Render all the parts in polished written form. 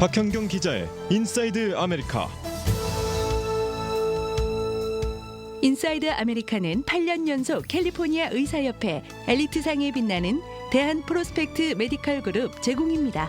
박현경 기자의 인사이드 아메리카. 인사이드 아메리카는 8년 연속 캘리포니아 의사협회 엘리트상에 빛나는 대한 프로스펙트 메디컬 그룹 제공입니다.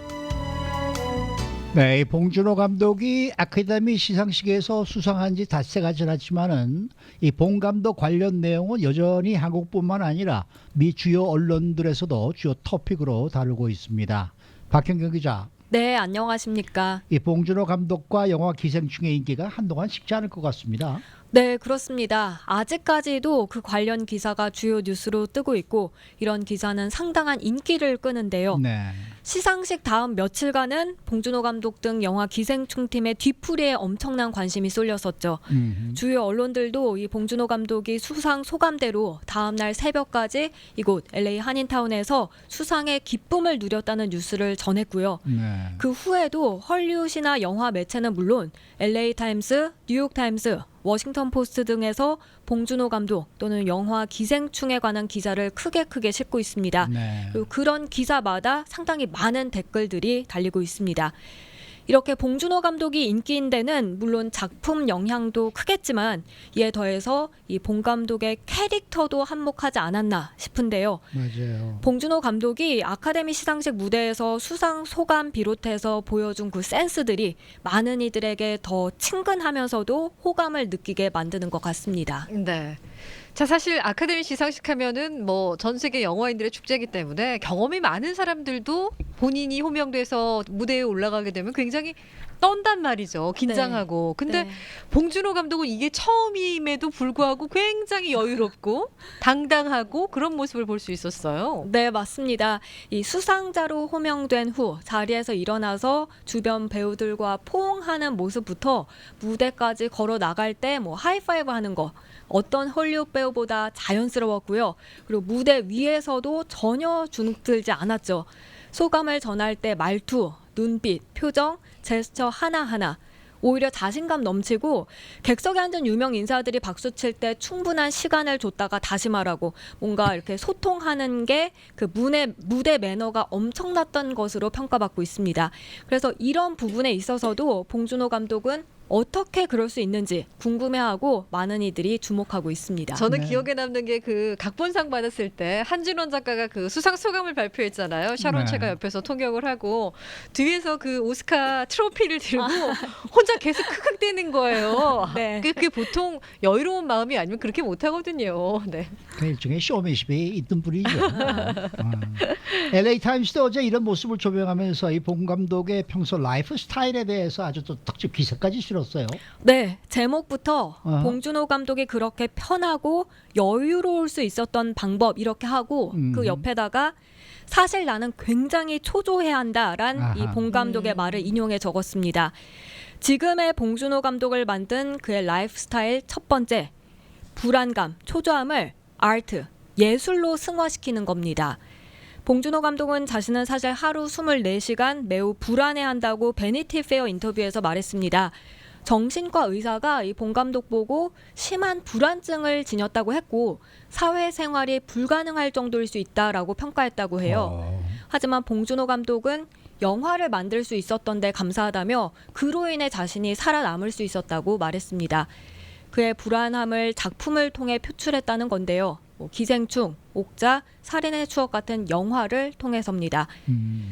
네, 이 봉준호 감독이 아카데미 시상식에서 수상한 지 닷새가 지났지만은 이 봉 감독 관련 내용은 여전히 한국뿐만 아니라 미 주요 언론들에서도 주요 토픽으로 다루고 있습니다. 박현경 기자. 네, 안녕하십니까. 이 봉준호 감독과 영화 기생충의 인기가 한동안 식지 않을 것 같습니다. 네, 그렇습니다. 아직까지도 그 관련 기사가 주요 뉴스로 뜨고 있고 이런 기사는 상당한 인기를 끄는데요. 네. 시상식 다음 며칠간은 봉준호 감독 등 영화 기생충 팀의 뒤풀이에 엄청난 관심이 쏠렸었죠. 주요 언론들도 이 봉준호 감독이 수상 소감대로 다음 날 새벽까지 이곳 LA 한인타운에서 수상의 기쁨을 누렸다는 뉴스를 전했고요. 네. 그 후에도 헐리우드나 영화 매체는 물론 LA 타임스, 뉴욕 타임스, 워싱턴 포스트 등에서 봉준호 감독 또는 영화 기생충에 관한 기사를 크게 싣고 있습니다. 네. 그리고 그런 기사마다 상당히 많은 댓글들이 달리고 있습니다. 이렇게 봉준호 감독이 인기인 데는 물론 작품 영향도 크겠지만 이에 더해서 이 봉 감독의 캐릭터도 한몫하지 않았나 싶은데요. 맞아요. 봉준호 감독이 아카데미 시상식 무대에서 수상 소감 비롯해서 보여준 그 센스들이 많은 이들에게 더 친근하면서도 호감을 느끼게 만드는 것 같습니다. 네. 자, 사실 아카데미 시상식 하면은 뭐 전 세계 영화인들의 축제이기 때문에 경험이 많은 사람들도 본인이 호명돼서 무대에 올라가게 되면 굉장히 떤단 말이죠. 긴장하고. 근데 네. 봉준호 감독은 이게 처음임에도 불구하고 굉장히 여유롭고 당당하고 그런 모습을 볼 수 있었어요. 네, 맞습니다. 이 수상자로 호명된 후 자리에서 일어나서 주변 배우들과 포옹하는 모습부터 무대까지 걸어 나갈 때 뭐 하이파이브 하는 거 어떤 헐리우드 배우보다 자연스러웠고요. 그리고 무대 위에서도 전혀 주눅들지 않았죠. 소감을 전할 때 말투, 눈빛, 표정, 제스처 하나하나 오히려 자신감 넘치고 객석에 앉은 유명 인사들이 박수 칠 때 충분한 시간을 줬다가 다시 말하고 뭔가 이렇게 소통하는 게 그 무대 매너가 엄청났던 것으로 평가받고 있습니다. 그래서 이런 부분에 있어서도 봉준호 감독은 어떻게 그럴 수 있는지 궁금해하고 많은 이들이 주목하고 있습니다. 저는 네. 기억에 남는 게 그 각본상 받았을 때 한진원 작가가 그 수상 소감을 발표했잖아요. 샤론 네. 채가 옆에서 통역을 하고 뒤에서 그 오스카 트로피를 들고 혼자 계속 크크대는 거예요. 네. 그게 보통 여유로운 마음이 아니면 그렇게 못 하거든요. 네. 그 일종의 쇼맨십이 있던 분이죠. LA 타임스도 어제 이런 모습을 조명하면서 이 봉 감독의 평소 라이프 스타일에 대해서 아주 또 특집 기사까지 실었어요. 네, 제목부터 어. 봉준호 감독이 그렇게 편하고 여유로울 수 있었던 방법 이렇게 하고 그 옆에다가 사실 나는 굉장히 초조해야 한다란 이 아하. 봉 감독의 말을 인용해 적었습니다. 지금의 봉준호 감독을 만든 그의 라이프 스타일 첫 번째, 불안감, 초조함을 아트, 예술로 승화시키는 겁니다. 봉준호 감독은 자신은 사실 하루 24시간 매우 불안해한다고 베니티 페어 인터뷰에서 말했습니다. 정신과 의사가 이 봉 감독 보고 심한 불안증을 지녔다고 했고 사회생활이 불가능할 정도일 수 있다라고 평가했다고 해요. 하지만 봉준호 감독은 영화를 만들 수 있었던 데 감사하다며 그로 인해 자신이 살아남을 수 있었다고 말했습니다. 그의 불안함을 작품을 통해 표출했다는 건데요. 기생충, 옥자, 살인의 추억 같은 영화를 통해서입니다.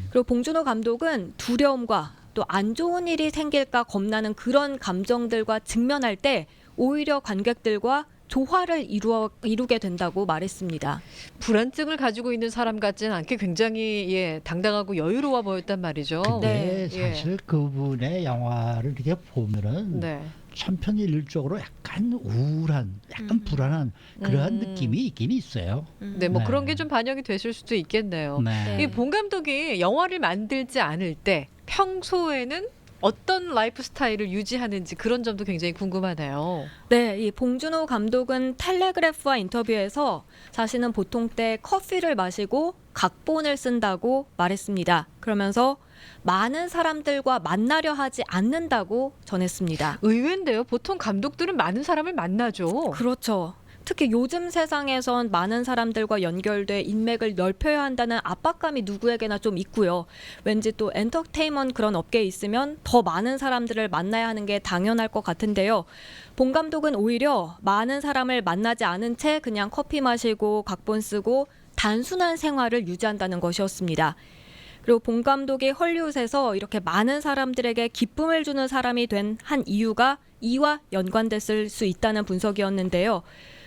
그리고 봉준호 감독은 두려움과 또 안 좋은 일이 생길까 겁나는 그런 감정들과 직면할 때 오히려 관객들과 조화를 이루게 된다고 말했습니다. 불안증을 가지고 있는 사람 같지는 않게 굉장히 당당하고 여유로워 보였단 말이죠. 근데 네. 사실 그분의 영화를 이렇게 보면은 네. 천편일률적으로 약간 우울한, 약간 불안한 그러한 느낌이 있긴 있어요. 네, 뭐 네. 그런 게 좀 반영이 됐을 수도 있겠네요. 네. 이 봉 감독이 영화를 만들지 않을 때 평소에는 어떤 라이프 스타일을 유지하는지 그런 점도 굉장히 궁금하네요. 네, 이 봉준호 감독은 텔레그래프와 인터뷰에서 자신은 보통 때 커피를 마시고 각본을 쓴다고 말했습니다. 그러면서 많은 사람들과 만나려 하지 않는다고 전했습니다. 의외인데요. 보통 감독들은 많은 사람을 만나죠. 그렇죠. 특히 요즘 세상에선 많은 사람들과 연결돼 인맥을 넓혀야 한다는 압박감이 누구에게나 좀 있고요. 왠지 또 엔터테인먼트 그런 업계에 있으면 더 많은 사람들을 만나야 하는 게 당연할 것 같은데요. 봉 감독은 오히려 많은 사람을 만나지 않은 채 그냥 커피 마시고 각본 쓰고 단순한 생활을 유지한다는 것이었습니다. 그리고 봉 감독이 헐리우드에서 이렇게 많은 사람들에게 기쁨을 주는 사람이 된 한 이유가 이와 연관됐을 수 있다는 분석이었는데요.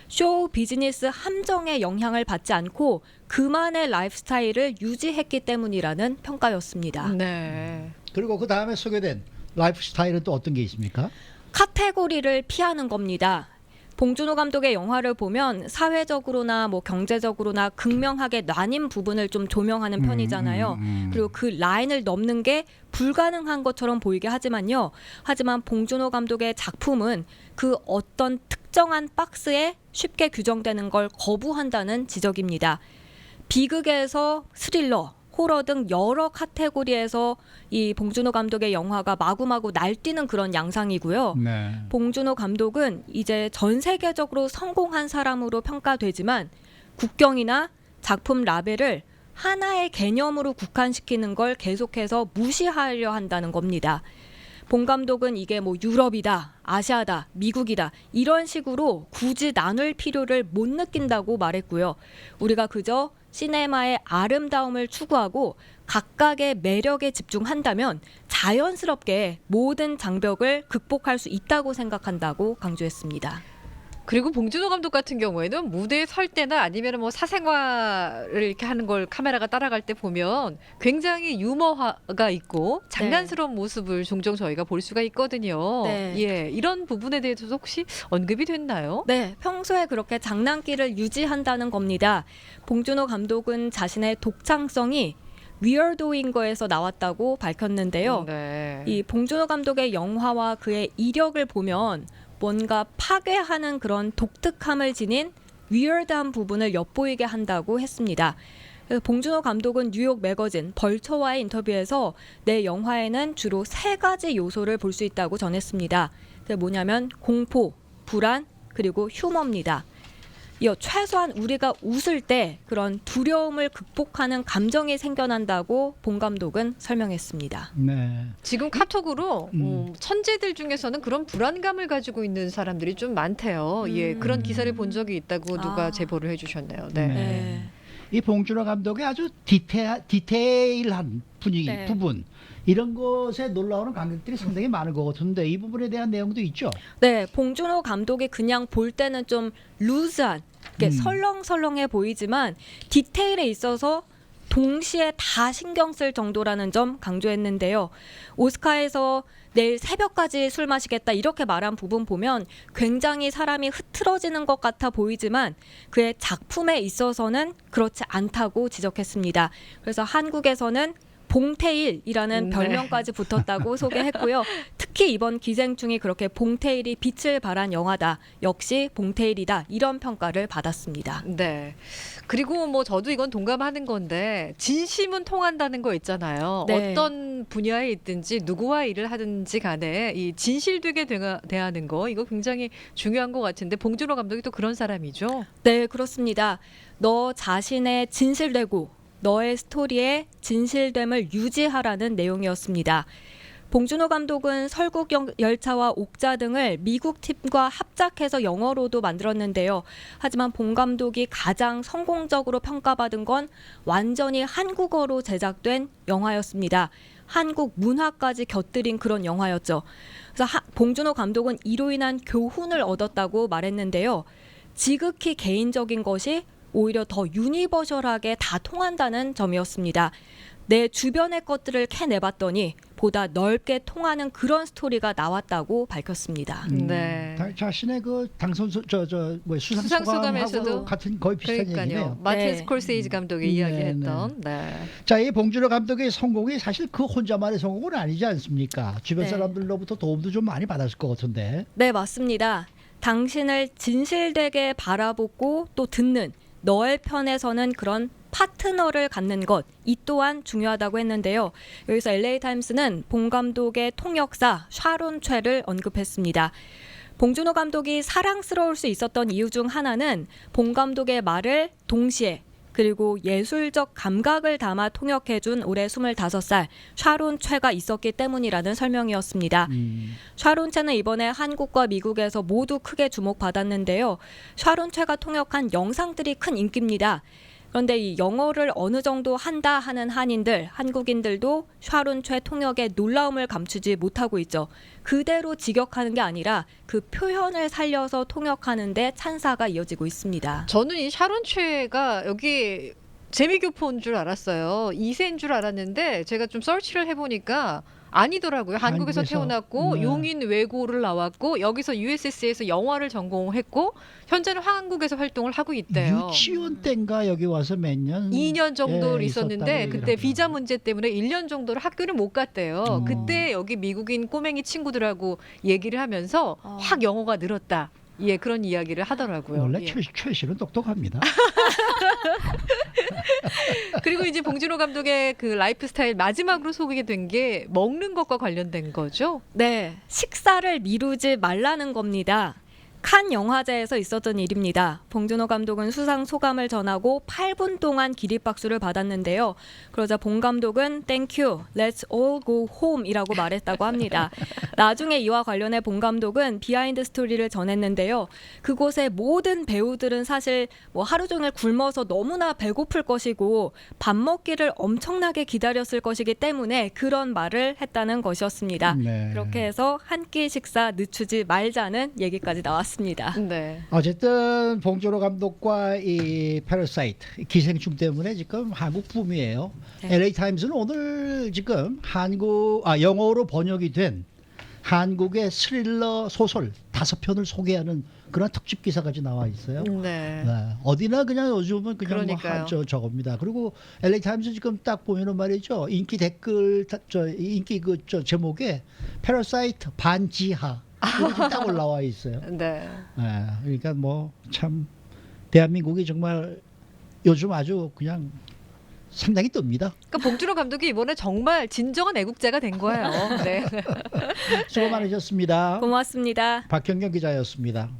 쇼 비즈니스 함정에 영향을 받지 않고 그만의 라이프 스타일을 유지했기 때문이라는 평가였습니다. 네. 그리고 그 다음에 소개된 라이프 스타일은 또 어떤 게 있습니까? 카테고리를 피하는 겁니다. 봉준호 감독의 영화를 보면 사회적으로나 뭐 경제적으로나 극명하게 나뉜 부분을 좀 조명하는 편이잖아요. 그리고 그 라인을 넘는 게 불가능한 것처럼 보이게 하지만 봉준호 감독의 작품은 그 어떤 특정한 박스에 쉽게 규정되는 걸 거부한다는 지적입니다. 비극에서 스릴러, 호러 등 여러 카테고리에서 이 봉준호 감독의 영화가 마구마구 날뛰는 그런 양상이고요. 네. 봉준호 감독은 이제 전 세계적으로 성공한 사람으로 평가되지만 국경이나 작품 라벨을 하나의 개념으로 국한시키는 걸 계속해서 무시하려 한다는 겁니다. 봉 감독은 이게 뭐 유럽이다, 아시아다, 미국이다 이런 식으로 굳이 나눌 필요를 못 느낀다고 말했고요. 우리가 그저 시네마의 아름다움을 추구하고 각각의 매력에 집중한다면 자연스럽게 모든 장벽을 극복할 수 있다고 생각한다고 강조했습니다. 그리고 봉준호 감독 같은 경우에는 무대에 설 때나 아니면 뭐 사생활을 이렇게 하는 걸 카메라가 따라갈 때 보면 굉장히 유머가 있고 장난스러운 모습을 종종 저희가 볼 수가 있거든요. 네. 예, 이런 부분에 대해서도 혹시 언급이 됐나요? 네, 평소에 그렇게 장난기를 유지한다는 겁니다. 봉준호 감독은 자신의 독창성이 위얼도인 거에서 나왔다고 밝혔는데요. 네. 이 봉준호 감독의 영화와 그의 이력을 보면 뭔가 파괴하는 그런 독특함을 지닌 위얼드한 부분을 엿보이게 한다고 했습니다. 그래서 봉준호 감독은 뉴욕 매거진 벌처와의 인터뷰에서 내 영화에는 주로 3가지 요소를 볼 수 있다고 전했습니다. 그게 뭐냐면 공포, 불안, 그리고 휴머입니다. 이어 최소한 우리가 웃을 때 그런 두려움을 극복하는 감정이 생겨난다고 봉 감독은 설명했습니다. 네. 지금 카톡으로 천재들 중에서는 그런 불안감을 가지고 있는 사람들이 좀 많대요. 예, 그런 기사를 본 적이 있다고 누가 아. 제보를 해주셨네요. 네. 네. 네. 이 봉준호 감독의 아주 디테일한 분위기, 네. 부분 이런 것에 놀라오는 관객들이 상당히 많을 것 같은데 이 부분에 대한 내용도 있죠. 네, 봉준호 감독이 그냥 볼 때는 좀 루즈한, 이렇게 설렁설렁해 보이지만 디테일에 있어서 동시에 다 신경 쓸 정도라는 점 강조했는데요. 오스카에서 내일 새벽까지 술 마시겠다 이렇게 말한 부분 보면 굉장히 사람이 흐트러지는 것 같아 보이지만 그의 작품에 있어서는 그렇지 않다고 지적했습니다. 그래서 한국에서는 봉테일이라는 네. 별명까지 붙었다고 소개했고요. 특히 이번 기생충이 그렇게 봉테일이 빛을 발한 영화다. 역시 봉테일이다. 이런 평가를 받았습니다. 네. 그리고 뭐 저도 이건 동감하는 건데 진심은 통한다는 거 있잖아요. 네. 어떤 분야에 있든지 누구와 일을 하든지 간에 이 진실되게 대하는 거 이거 굉장히 중요한 것 같은데 봉준호 감독이 또 그런 사람이죠. 네, 그렇습니다. 너 자신의 진실되고 너의 스토리에 진실됨을 유지하라는 내용이었습니다. 봉준호 감독은 설국열차와 옥자 등을 미국 팀과 합작해서 영어로도 만들었는데요. 하지만 봉 감독이 가장 성공적으로 평가받은 건 완전히 한국어로 제작된 영화였습니다. 한국 문화까지 곁들인 그런 영화였죠. 그래서 봉준호 감독은 이로 인한 교훈을 얻었다고 말했는데요. 지극히 개인적인 것이 오히려 더 유니버셜하게 다 통한다는 점이었습니다. 내 주변의 것들을 캐내봤더니 보다 넓게 통하는 그런 스토리가 나왔다고 밝혔습니다. 네. 자신의 그 당선 수상 수상소감에서도 소감하고 같은 거의 비슷한 그러니까요. 얘기네요. 마틴 네. 스콜세이지 감독이 네, 이야기했던. 네. 자, 이 봉준호 감독의 성공이 사실 그 혼자만의 성공은 아니지 않습니까? 주변 네. 사람들로부터 도움도 좀 많이 받았을 것 같은데. 네, 맞습니다. 당신을 진실되게 바라보고 또 듣는 너의 편에 서는 그런 파트너를 갖는 것, 이 또한 중요하다고 했는데요. 여기서 LA타임스는 봉 감독의 통역사 샤론 최를 언급했습니다. 봉준호 감독이 사랑스러울 수 있었던 이유 중 하나는 봉 감독의 말을 동시에 그리고 예술적 감각을 담아 통역해준 올해 25살 샤론 최가 있었기 때문이라는 설명이었습니다. 샤론 최는 이번에 한국과 미국에서 모두 크게 주목받았는데요. 샤론 최가 통역한 영상들이 큰 인기입니다. 그런데 이 영어를 어느 정도 한다 하는 한인들, 한국인들도 샤론 최 통역에 놀라움을 감추지 못하고 있죠. 그대로 직역하는 게 아니라 그 표현을 살려서 통역하는 데 찬사가 이어지고 있습니다. 저는 이 샤론 최가 여기 재미교포인 줄 알았어요. 2세인 줄 알았는데 제가 좀 서치를 해보니까 아니더라고요. 한국에서 한국에서, 태어났고 네. 용인 외고를 나왔고 여기서 USS에서 영화를 전공했고 현재는 한국에서 활동을 하고 있대요. 유치원 때인가 여기 와서 몇 년? 2년 정도 예, 있었는데 있었다고 그때 얘기를 비자 하더라고요. 문제 때문에 1년 정도를 학교를 못 갔대요. 그때 여기 미국인 꼬맹이 친구들하고 얘기를 하면서 확 영어가 늘었다. 예, 그런 이야기를 하더라고요. 원래 예. 최 씨는 똑똑합니다. 그리고 이제 봉준호 감독의 그 라이프 스타일 마지막으로 소개된 게 먹는 것과 관련된 거죠. 네, 식사를 미루지 말라는 겁니다. 칸 영화제에서 있었던 일입니다. 봉준호 감독은 수상 소감을 전하고 8분 동안 기립박수를 받았는데요. 그러자 봉 감독은 Thank you, let's all go home이라고 말했다고 합니다. 나중에 이와 관련해 봉 감독은 비하인드 스토리를 전했는데요. 그곳의 모든 배우들은 사실 뭐 하루 종일 굶어서 너무나 배고플 것이고 밥 먹기를 엄청나게 기다렸을 것이기 때문에 그런 말을 했다는 것이었습니다. 네. 그렇게 해서 한 끼 식사 늦추지 말자는 얘기까지 나왔습니다. 네. 어쨌든 봉준호 감독과 이 패러사이트 기생충 때문에 지금 한국 붐이에요. 네. LA 타임스는 오늘 지금 영어로 번역이 된 한국의 스릴러 소설 5편을 소개하는 그런 특집 기사까지 나와 있어요. 네. 네. 어디나 그냥 요즘은 그냥 그러니까요. 저겁니다. 그리고 LA 타임스 지금 딱 보면은 말이죠. 인기 댓글 인기 제목에 패러사이트 반지하 이렇게 딱 올라와 있어요. 네. 네. 그러니까 뭐 참 대한민국이 정말 요즘 아주 그냥 상당히 뜹니다. 그러니까 봉준호 감독이 이번에 정말 진정한 애국자가 된 거예요. 네. 수고 많으셨습니다. 고맙습니다. 박현경 기자였습니다.